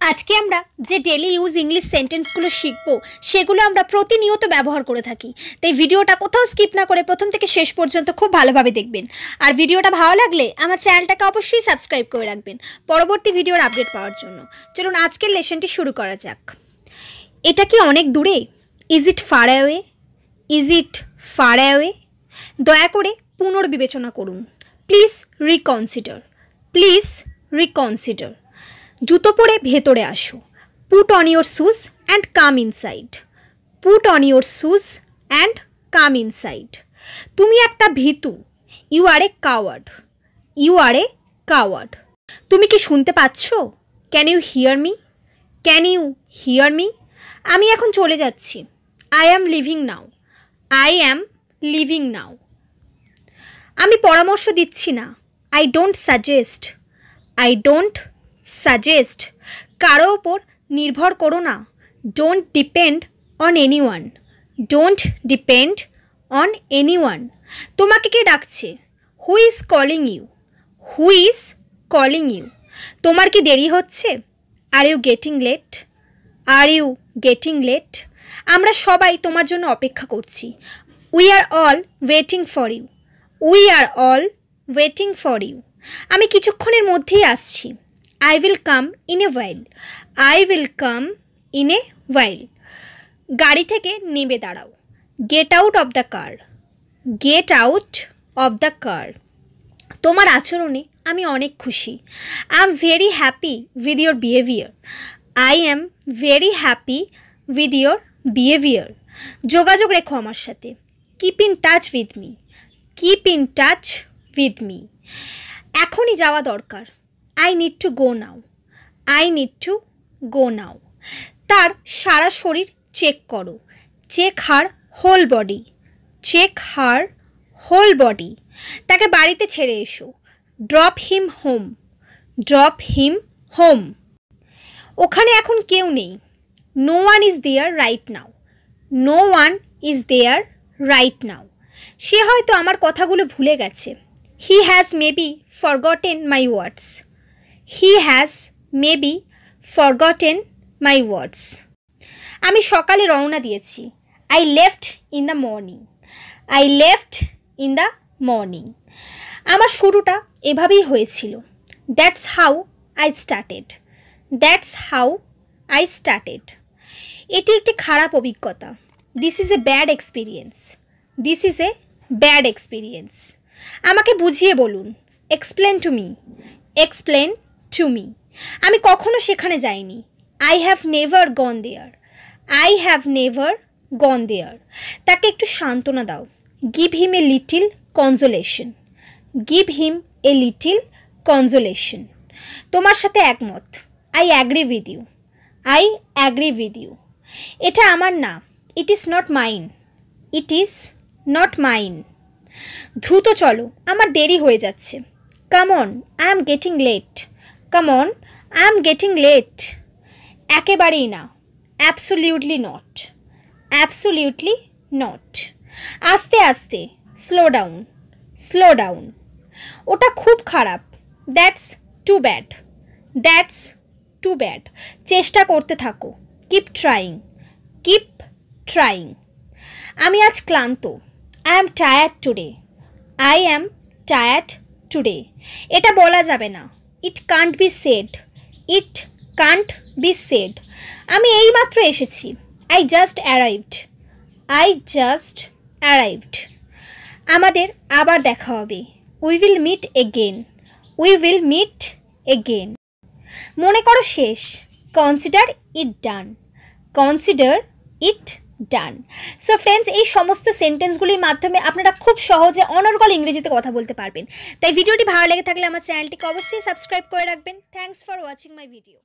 আজকে আমরা যে ডেলি ইউজ ইংলিশ সেন্টেন্সগুলো শিখব সেগুলো আমরা প্রতিনিয়ত ব্যবহার করে থাকি। তাই ভিডিওটা কোথাও স্কিপ না করে প্রথম থেকে শেষ পর্যন্ত খুব ভালোভাবে দেখবেন। আর ভিডিওটা ভালো লাগলে আমার চ্যানেলটাকে অবশ্যই সাবস্ক্রাইব করে রাখবেন পরবর্তী ভিডিওর আপডেট পাওয়ার জন্য। চলুন আজকের লেসনটি শুরু করা যাক। এটা কি অনেক দূরে? Is it far away? Is it far away? দয়া করে পুনর্বিবেচনা করুন। Please reconsider. Please reconsider. জুতো পরে ভেতরে আসো। Put on your shoes and come inside. Put on your shoes and come inside. তুমি একটা ভীতু। You are a coward. You are a coward. তুমি কি শুনতে পাচ্ছ? Can you hear me? Can you hear me? আমি এখন চলে যাচ্ছি। I am living now. I am living now. আমি পরামর্শ দিচ্ছি না। I don't suggest. I don't suggest. কারো ওপর নির্ভর করো না। Don't depend on anyone. Don't depend on anyone. তোমাকে কে ডাকছে? Who is calling you? Who is calling you? তোমার কি দেরি হচ্ছে? Are you getting late? Are you getting late? আমরা সবাই তোমার জন্য অপেক্ষা করছি। We are all waiting for you. We are all waiting for you. আমি কিছুক্ষণের মধ্যেই আসছি। I will come in a while. I will come in a while. গাড়ি থেকে নেমে দাঁড়াও। Get out of the car. Get out of the car. তোমার আচরণে আমি অনেক খুশি। I am very happy with your behavior. I am very happy with your behavior. যোগাযোগ রেখো আমার সাথে। Keep in touch with me. Keep in touch with me. এখনই যাওয়া দরকার। I need to go now. I need to go now. তার সারা শরীর check করো। Check her whole body. Check her whole body. তাকে বাড়িতে ছেড়ে এসো। Drop him home. Drop him home. ওখানে এখন কেউ নেই। No one is there right now. No one is there right now. সে হয়তো আমার কথাগুলো ভুলে গেছে। He has maybe forgotten my words. He has maybe forgotten my words. আমি সকালে রওনা দিয়েছি। I left in the morning. I left in the morning. আমার শুরুটা এভাবেই হয়েছিল। That's how I started. That's how I started. এটি একটি খারাপ অভিজ্ঞতা। This is a bad experience. This is a bad experience. আমাকে বুঝিয়ে বলুন। Explain to me. Explain to me. আমি কখনো সেখানে যাইনি। I have never gone there. I have never gone there. তাকে একটু সান্ত্বনা দাও। Give him a little consolation. Give him a little consolation. তোমার সাথে একমত। I agree with you. I agree with you. এটা আমার না। It is not mine. It is not mine. দ্রুত চলো, আমার দেরি হয়ে যাচ্ছে। Come on, I am getting late. Come on, I am getting late. একেবারেই না। Absolutely not. Absolutely not. আস্তে আস্তে। Slow down. Slow down. ওটা খুব খারাপ। That's too bad. That's too bad. চেষ্টা করতে থাকো। Keep trying. Keep trying. আমি আজ ক্লান্ত। I am tired today. I am tired today. এটা বলা যাবে না। It can't be said. It can't be said. আমি এইমাত্র এসেছি। I just arrived. I just arrived. আমাদের আবার দেখা হবে। We will meet again. We will meet again. মনে করো শেষ। Consider it done. Consider it done. So friends, এই সমস্ত সেন্টেন্সগুলির মাধ্যমে আপনারা খুব সহজে অনর্গল ইংরেজিতে কথা বলতে পারবেন। তাই ভিডিওটি ভালো লেগে থাকলে আমার চ্যানেলটিকে অবশ্যই সাবস্ক্রাইব করে রাখবেন। Thanks for watching my video.